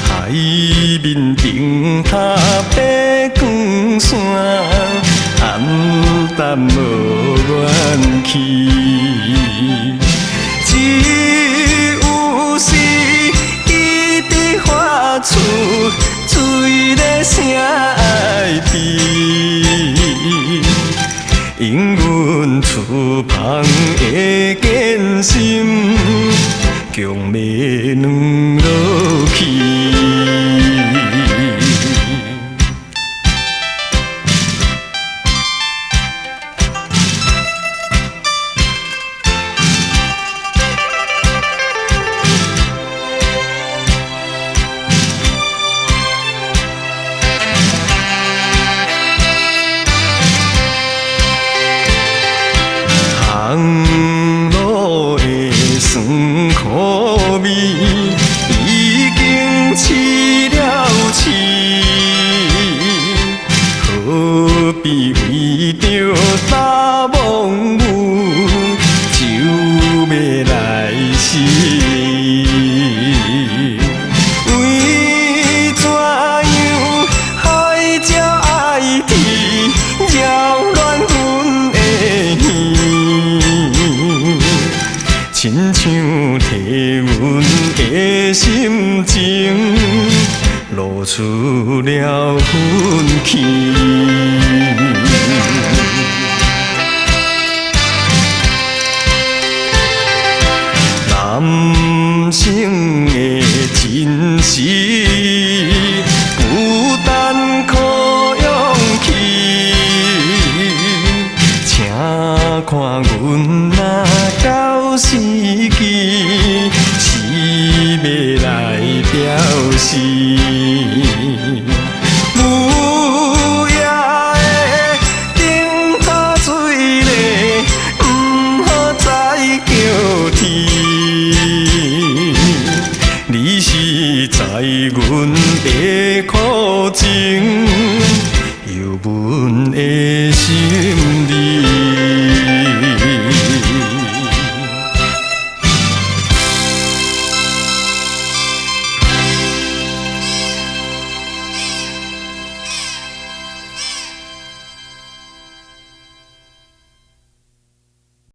海面顶塔白光线，黯淡无元气。只有是伊伫发出水的声爱悲，因阮厝旁的艰辛，强要软落去。行路的酸苦味，已经饲了饲，何必为着大梦舞就要来死？为怎样海鸟爱天，扰乱阮的耳？亲像替阮的心情露出了痕迹。男性的真实，孤单可勇气，请看阮若到死期，是要来表示。母爷的顶塔水嘞，唔好再叫天。你是知阮的苦情，又阮的